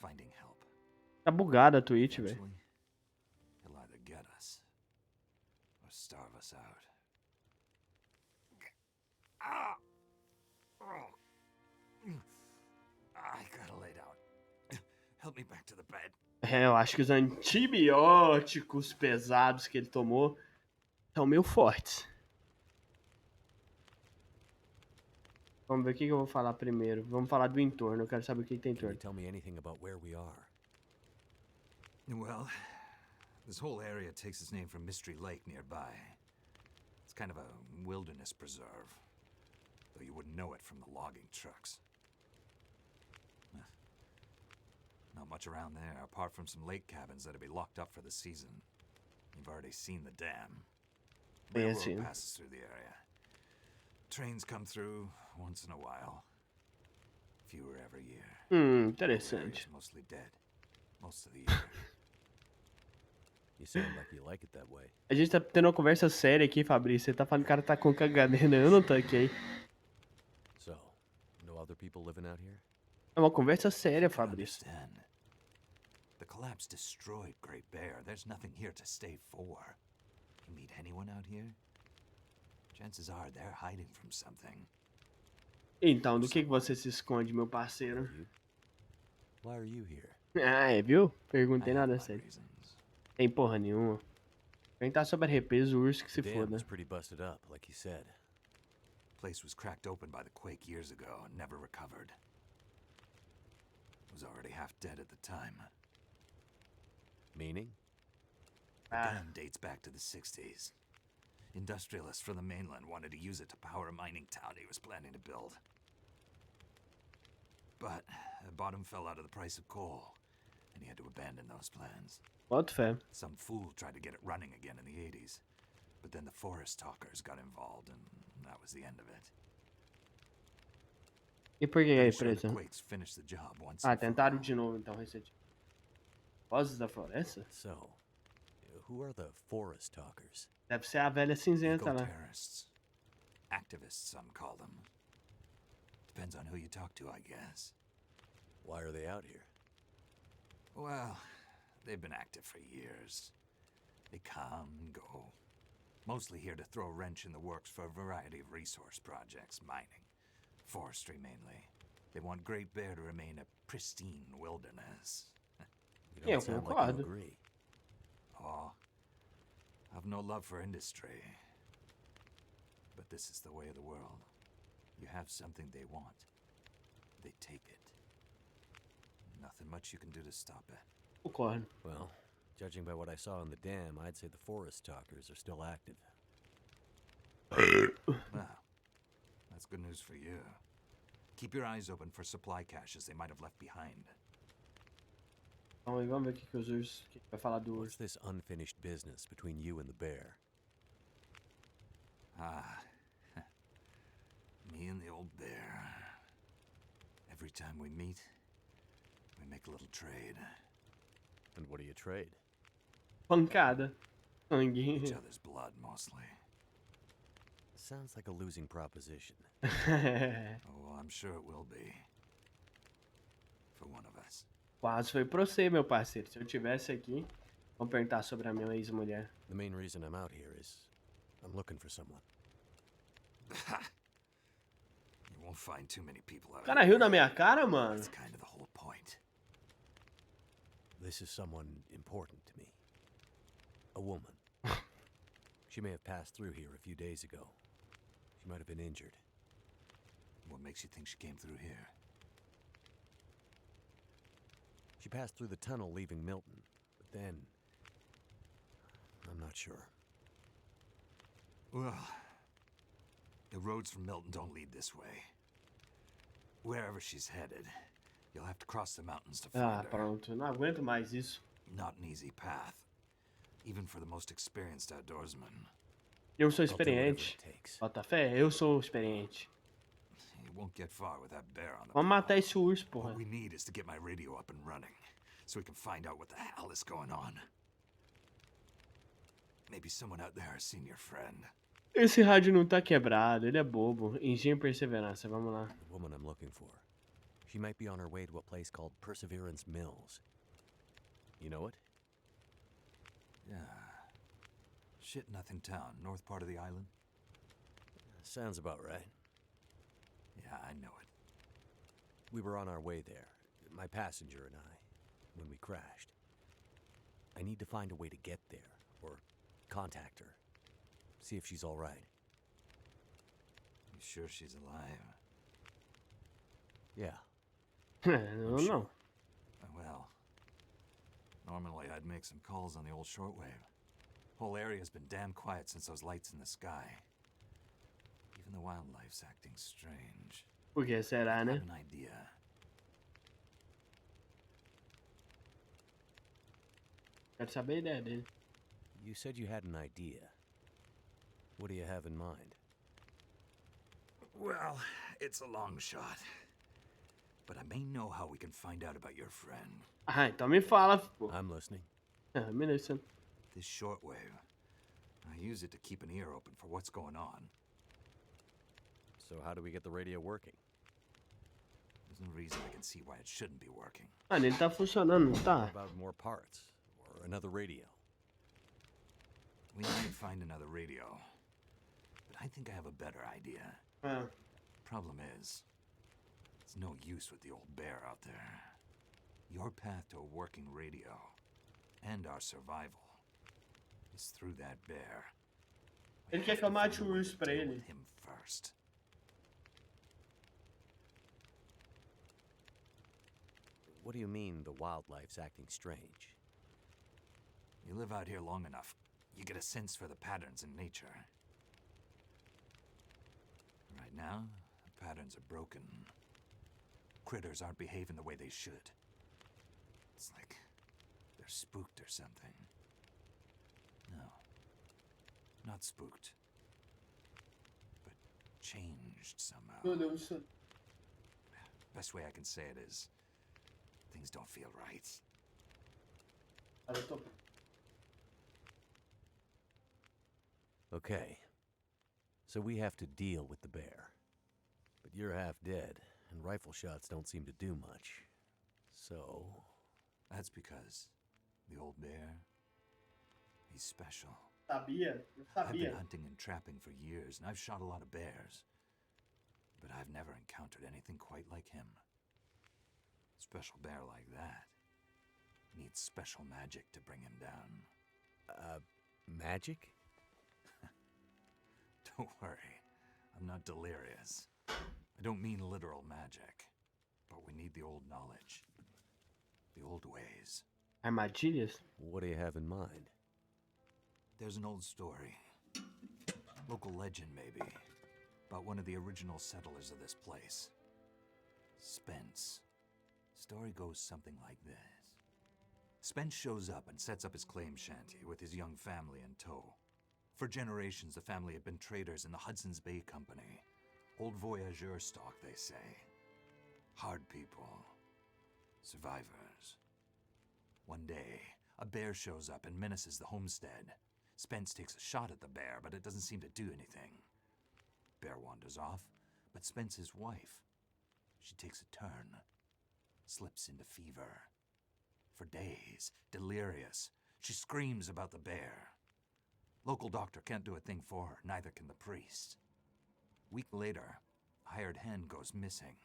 finding help. Tá bugada a Twitch, velho. Eventually, he'll either get us or starve us out. Ah! Oh. I gotta lay down. Help me back to the bed. É, eu acho que os antibióticos pesados que ele tomou são meio fortes. Vamos ver o que eu vou falar primeiro. Vamos falar do entorno. Eu quero saber o que tem em Can you torno. tell me anything about where we are? Well, this whole area takes its name from Mystery Lake nearby. It's kind of a wilderness preserve, though you wouldn't know it from the logging trucks. Not much around there, apart from some lake cabins that'll be locked up for the season. You've already seen the dam. Railroad passes through the area. Trains come through once in a while. Fewer every year. Interessante. Mostly dead. Most of the year. You sound like you like it that way. A gente tá tendo uma conversa séria aqui, Fabrício. Você tá falando que o cara tá com caganeira. Eu não tô aqui. So, no other people living out here? É uma conversa séria, Fabrício. The collapse destroyed Great Bear. There's nothing here to stay for. You meet anyone out here? Chances are they're hiding from something. Então, do que você se esconde, meu parceiro? Why are you here? Ah, é, viu? Perguntei nada sério. Tem porra nenhuma. Perguntar sobre a represa, o urso que se foda. Was pretty busted up, like you said. Place was cracked open by the quake years ago and never recovered. Was already half dead at the time. Meaning? The dam dates back to the 60s. Industrialists from the mainland wanted to use it to power a mining town he was planning to build. But the bottom fell out of the price of coal, and he had to abandon those plans. Boto fé. Some fool tried to get it running again in the 80s, but then the forest talkers got involved, and that was the end of it. E por que é presa? Ah, tentaram de novo então recentemente. Vozes da floresta? So, who are the forest talkers? Deve ser a velha cinzenta lá. Activists, some call them. Depends on who you talk to, I guess. Why are they out here? Well, they've been active for years. They come and go. Mostly here to throw a wrench in the works for a variety of resource projects, mining, forestry mainly. They want Great Bear to remain a pristine wilderness. You don't sound like you agree. Oh, I've no love for industry. But this is the way of the world. You have something they want. They take it. Nothing much you can do to stop it. Concordo. Well, judging by what I saw in the dam, I'd say the forest talkers are still active. Well, that's good news for you. Keep your eyes open for supply caches they might have left behind. Vamos ver o que os ursos... O que vai falar do urso. What's this unfinished business between you and the bear? Ah, me and the old bear. Every time we meet, we make a little trade. And what do you trade? Pancada. Sangue. Each other's blood, mostly. Sounds like a losing proposition. Oh, I'm sure it will be. For one of us. Quase foi pra você, meu parceiro. Se eu tivesse aqui, vamos perguntar sobre a minha ex-mulher. The main reason I'm out here is I'm looking for someone. You won't find too many people out O cara riu na minha cara, mano. That's kind of the whole point. This is someone important to me. A woman. She may have passed through here a few days ago. She might have been injured. What makes you think she came through here? She passed through the tunnel leaving Milton, but then... I'm not sure. Well, the roads from Milton don't lead this way. Wherever she's headed, you'll have to cross the mountains to find her. Pronto. Não aguento mais isso. Not an easy path, even for the most experienced outdoorsman. Eu sou experiente. Bota fé, eu sou experiente. You won't get far with that bear on the Vamos matar esse urso, porra. What we need is to get my radio up and running, so we can find out what the hell is going on. Maybe someone out there has seen your friend. Esse rádio não tá quebrado, ele é bobo. Engenho e perseverança, vamos lá. The woman I'm looking for. She might be on her way to a place called Perseverance Mills. You know it? Yeah. Shit Nothing Town, north part of the island? Sounds about right. Yeah, I know it. We were on our way there, my passenger and I, when we crashed. I need to find a way to get there, or contact her. See if she's all right. You sure she's alive? Yeah. Não, não. Well, normally I'd make some calls on the old shortwave. Whole area's been damn quiet since those lights in the sky. Even the wildlife's acting strange. Por que será, I né? have an idea. Quero saber a ideia dele. You said you had an idea. What do you have in mind? Well, it's a long shot. But I may know how we can find out about your friend. Ah, então me fala, pô. I'm listening. Ah, beleza. This shortwave. I use it to keep an ear open for what's going on. So how do we get the radio working? There's no reason I can see why it shouldn't be working. Mano, ele tá funcionando, não tá? What about more parts? Or another radio? We might find another radio. But I think I have a better idea. Ah, Problem is, it's no use with the old bear out there. Your path to a working radio, and our survival, is through that bear. ele quer que eu mate o urso pra Deal ele. with him first. What do you mean the wildlife's acting strange? You live out here long enough, you get a sense for the patterns in nature. Right now, the patterns are broken. Critters aren't behaving the way they should. It's like they're spooked or something. No, not spooked, but changed somehow. Meu Deus do céu. Best way I can say it is, things don't feel right. Cara, eu tô... Okay. So we have to deal with the bear. But you're half dead, and rifle shots don't seem to do much. So... That's because the old bear, he's special. Sabia? Eu I've been sabia. hunting and trapping for years, and I've shot a lot of bears. But I've never encountered anything quite like him. Special bear like that needs special magic to bring him down. Magic? Don't worry, I'm not delirious. I don't mean literal magic, but we need the old knowledge. The old ways. Armadilhas? What do you have in mind? There's an old story. Local legend, maybe. About one of the original settlers of this place. Spence. Story goes something like this. Spence shows up and sets up his claim shanty with his young family in tow. For generations, the family had been traders in the Hudson's Bay Company. Old voyageur stock, they say. Hard people. Survivors. One day, a bear shows up and menaces the homestead. Spence takes a shot at the bear, but it doesn't seem to do anything. Bear wanders off, but Spence's wife, she takes a turn. Slips into fever. For days, delirious, she screams about the bear. Local doctor can't do a thing for her, neither can the priest. Week later, a hired hand goes missing.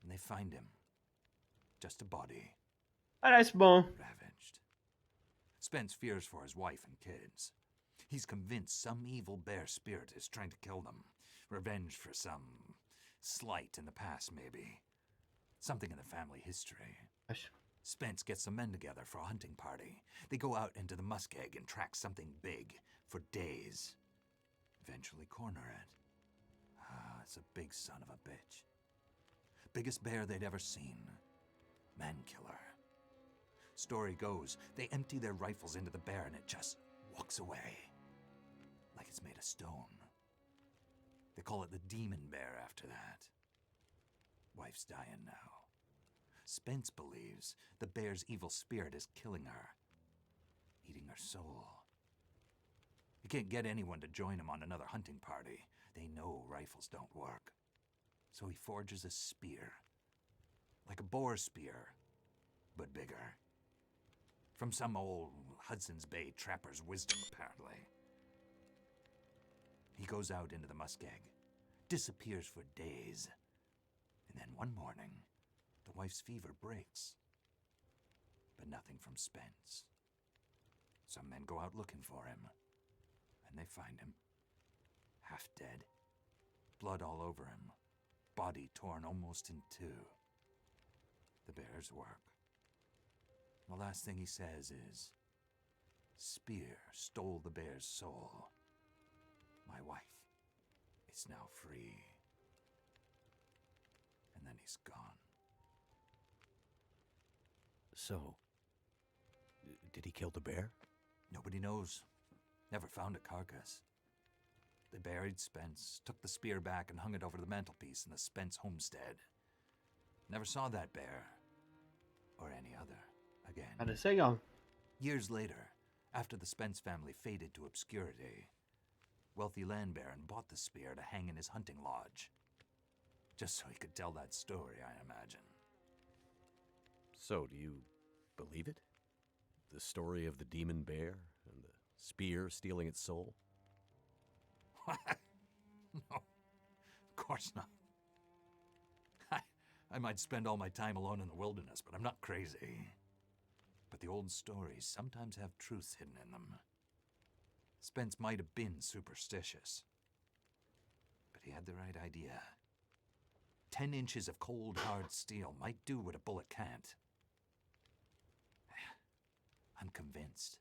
And they find him. Just a body, Parece bom. ravaged. Spence fears for his wife and kids. He's convinced some evil bear spirit is trying to kill them. Revenge for some slight in the past, maybe. Something in the family history. Acho. Spence gets some men together for a hunting party. They go out into the muskeg and track something big for days. Eventually corner it. Ah, it's a big son of a bitch. Biggest bear they'd ever seen. Man killer. Story goes, they empty their rifles into the bear and it just walks away. Like it's made of stone. They call it the demon bear after that. Wife's dying now. Spence believes the bear's evil spirit is killing her, eating her soul. He can't get anyone to join him on another hunting party. They know rifles don't work. So he forges a spear like a boar spear, but bigger. From some old Hudson's Bay trapper's wisdom, apparently. He goes out into the muskeg, disappears for days, and then one morning, the wife's fever breaks. But nothing from Spence. Some men go out looking for him, and they find him. Half dead, blood all over him, body torn almost in two. The bear's work. The last thing he says is, "Spear stole the bear's soul. My wife is now free." And then he's gone. So, did he kill the bear? Nobody knows. Never found a carcass. They buried Spence, took the spear back and hung it over the mantelpiece in the Spence homestead. Never saw that bear, or any other, again. Parece legal. Years later, after the Spence family faded to obscurity, wealthy land baron bought the spear to hang in his hunting lodge. Just so he could tell that story, I imagine. So, do you believe it? The story of the demon bear and the spear stealing its soul? No, of course not. I might spend all my time alone in the wilderness, but I'm not crazy. But the old stories sometimes have truths hidden in them. Spence might have been superstitious, but he had the right idea. 10 inches of cold, hard steel might do what a bullet can't. I'm convinced.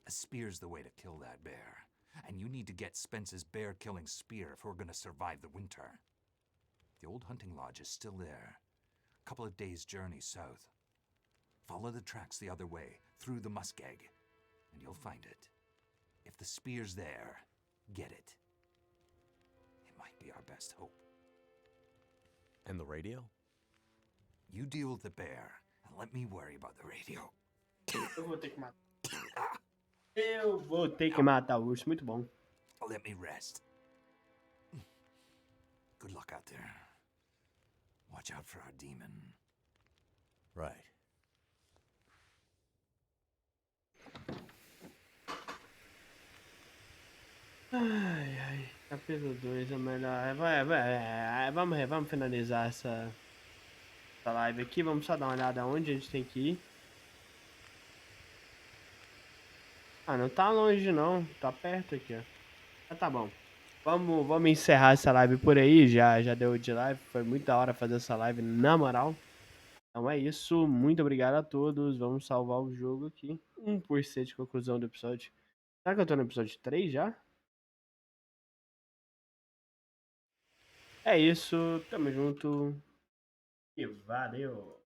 A spear's the way to kill that bear. And you need to get Spence's bear-killing spear if we're gonna survive the winter. The old hunting lodge is still there. A couple of days' journey south. Follow the tracks the other way, through the muskeg, and you'll find it. If the spear's there, get it. It might be our best hope. And the radio? You deal with the bear, and let me worry about the radio. Eu vou ter que matar. Eu vou ter que matar o urso. Muito bom. Let me rest. Good luck out there. Watch out for our demon. Right. Ai, ai. Capítulo 2 é melhor. Vamos finalizar essa live aqui. Vamos só dar uma olhada onde a gente tem que ir. Ah, não tá longe não. Tá perto aqui, ó. Ah, tá bom. Vamos encerrar essa live por aí. Já deu de live. Foi muito da hora fazer essa live, na moral. Então é isso. Muito obrigado a todos. Vamos salvar o jogo aqui. 1% de conclusão do episódio. Será que eu tô no episódio 3 já? É isso. Tamo junto. E valeu.